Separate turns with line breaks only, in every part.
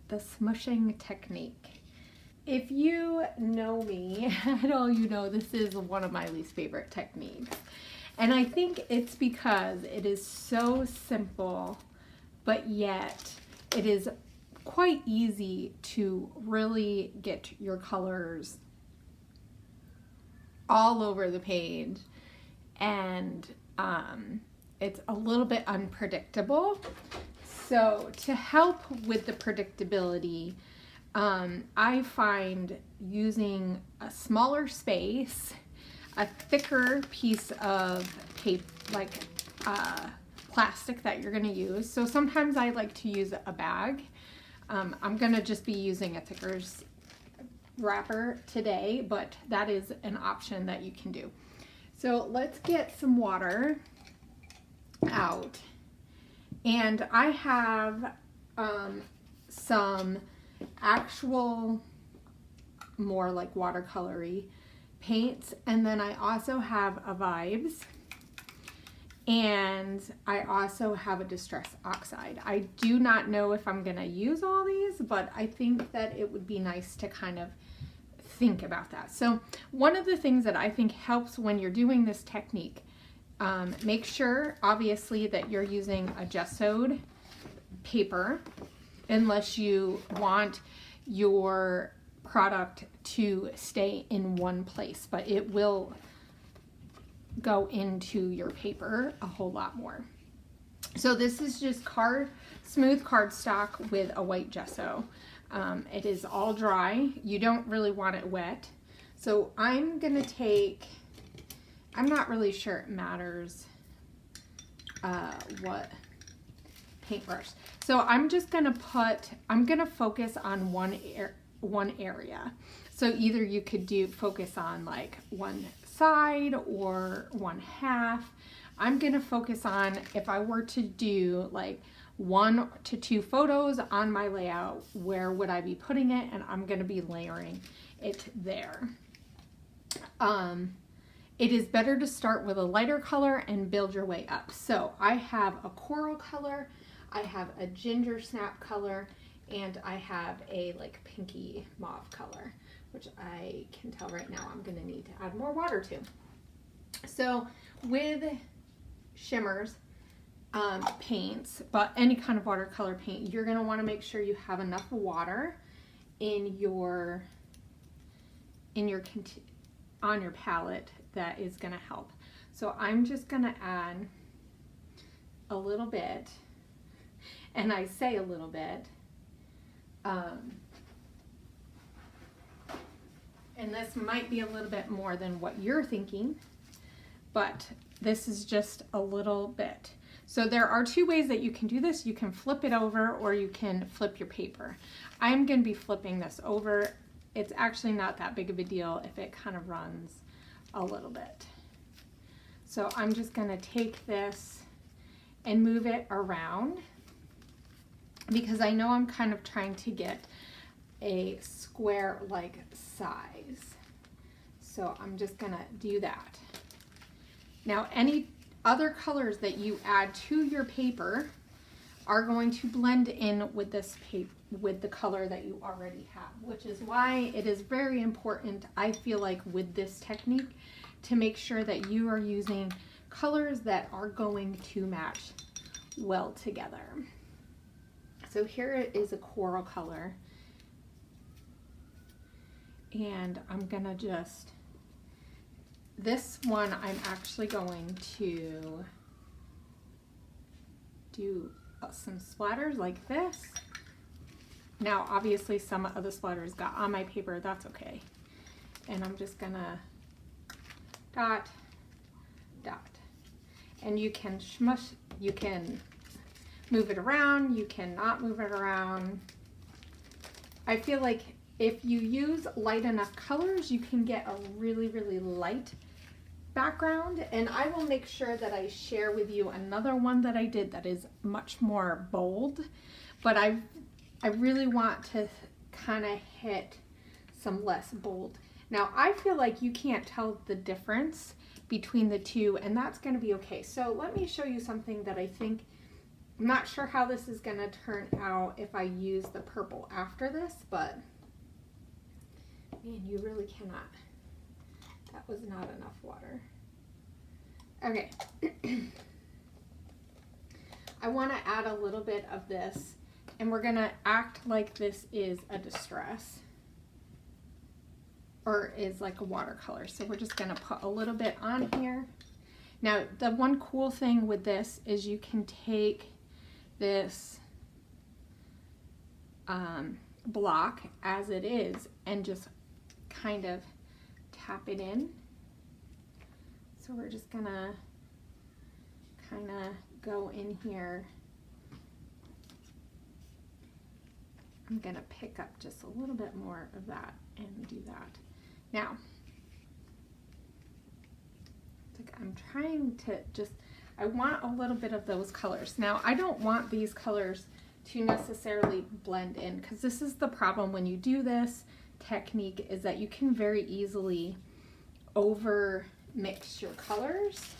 the smooshing technique. If you know me at all, you know this is one of my least favorite techniques. And I think it's because it is so simple, but yet it is quite easy to really get your colors all over the page, and it's a little bit unpredictable. So to help with the predictability, I find using a smaller space, a thicker piece of tape, like plastic that you're going to use. So sometimes I like to use a bag. I'm going to just be using a thicker wrapper today, but that is an option that you can do. So let's get some water out. And I have some actual more like watercolory paints, and then I also have a Vibes, and I also have a Distress Oxide. I do not know if I'm gonna use all these, but I think that it would be nice to kind of think about that. So one of the things that I think helps when you're doing this technique, make sure obviously that you're using a gessoed paper, unless you want your product to stay in one place, but it will go into your paper a whole lot more. So this is just smooth cardstock with a white gesso. It is all dry. You don't really want it wet. So I'm gonna take, I'm not really sure it matters what paintbrush. So I'm just gonna I'm gonna focus on one area. So either you could focus on like one side or one half. I'm gonna focus on, if I were to do like 1 to 2 photos on my layout, where would I be putting it? And I'm gonna be layering it there. It is better to start with a lighter color and build your way up. So I have a coral color, I have a ginger snap color, and I have a like pinky mauve color, which I can tell right now I'm gonna need to add more water to. So with shimmers, paints, but any kind of watercolor paint, you're gonna wanna make sure you have enough water on your palette. That is gonna help. So I'm just gonna add a little bit, and I say a little bit, and this might be a little bit more than what you're thinking, but this is just a little bit. So there are 2 ways that you can do this. You can flip it over, or you can flip your paper. I'm gonna be flipping this over. It's actually not that big of a deal if it kind of runs a little bit. So I'm just gonna take this and move it around, because I know I'm kind of trying to get a square like size. So I'm just gonna do that. Now any other colors that you add to your paper are going to blend in with this paper, with the color that you already have, which is why it is very important, I feel like, with this technique, to make sure that you are using colors that are going to match well together. So here is a coral color, and I'm gonna just, this one I'm actually going to do some splatters like this. Now obviously some of the splatters got on my paper, that's okay. And I'm just gonna dot, dot. And you can smush, you can move it around, you cannot move it around. I feel like if you use light enough colors, you can get a really, really light background. And I will make sure that I share with you another one that I did that is much more bold, but I really want to kind of hit some less bold. Now I feel like you can't tell the difference between the two, and that's going to be okay. So let me show you something that I think I'm not sure how this is going to turn out if I use the purple after this, but man, you really cannot. That was not enough water. Okay. I want to add a little bit of this, and we're going to act like this is a distress or is like a watercolor. So we're just going to put a little bit on here. Now, the one cool thing with this is you can take this block as it is and just kind of tap it in. So we're just gonna kind of go in here. I'm gonna pick up just a little bit more of that and do that. Now, like I'm trying to just, I want a little bit of those colors. Now, I don't want these colors to necessarily blend in, because this is the problem when you do this technique, is that you can very easily over mix your colors.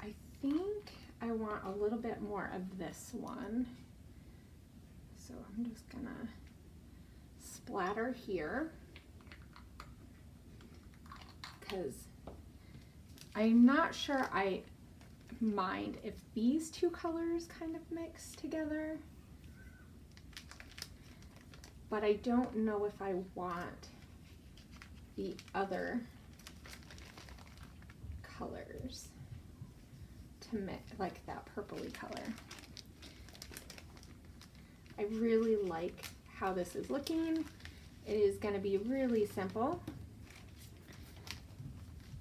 I think I want a little bit more of this one. So I'm just gonna splatter here, because I'm not sure I mind if these two colors kind of mix together, but I don't know if I want the other colors to mix, like that purpley color. I really like how this is looking. It is going to be really simple.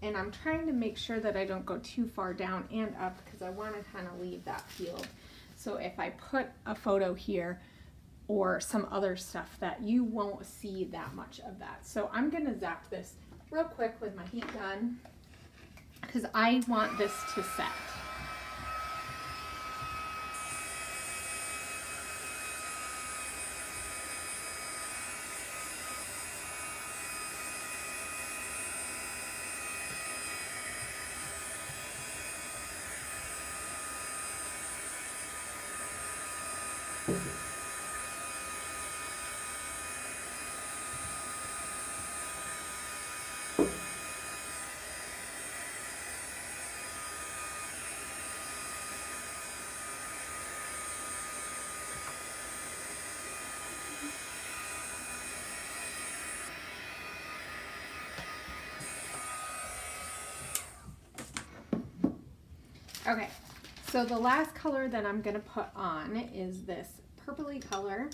And I'm trying to make sure that I don't go too far down and up, because I want to kind of leave that field. So if I put a photo here or some other stuff, that you won't see that much of that. So I'm going to zap this real quick with my heat gun, because I want this to set. Okay, so the last color that I'm going to put on is this purpley color.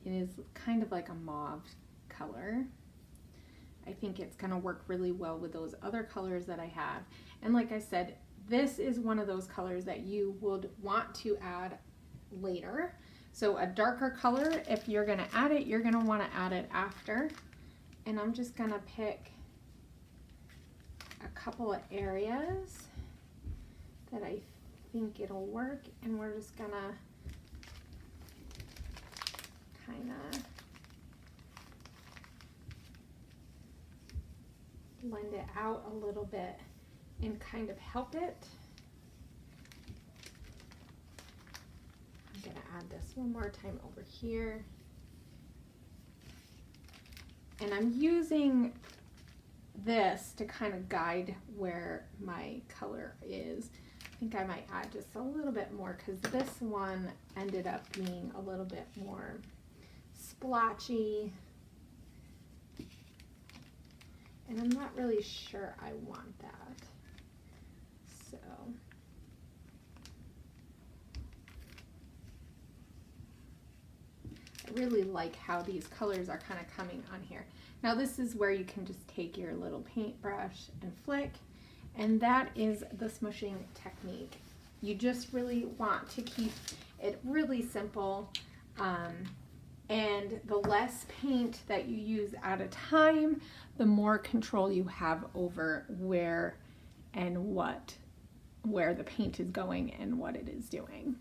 It is kind of like a mauve color. I think it's going to work really well with those other colors that I have. And like I said, this is one of those colors that you would want to add later. So a darker color, if you're going to add it, you're going to want to add it after. And I'm just going to pick a couple of areas that I think it'll work, and we're just gonna kind of blend it out a little bit and kind of help it. I'm gonna add this one more time over here, and I'm using this to kind of guide where my color is. I think I might add just a little bit more, because this one ended up being a little bit more splotchy, and I'm not really sure I want that. So I really like how these colors are kind of coming on here. Now this is where you can just take your little paintbrush and flick, and that is the smooshing technique. You just really want to keep it really simple, and the less paint that you use at a time, the more control you have over where the paint is going and what it is doing.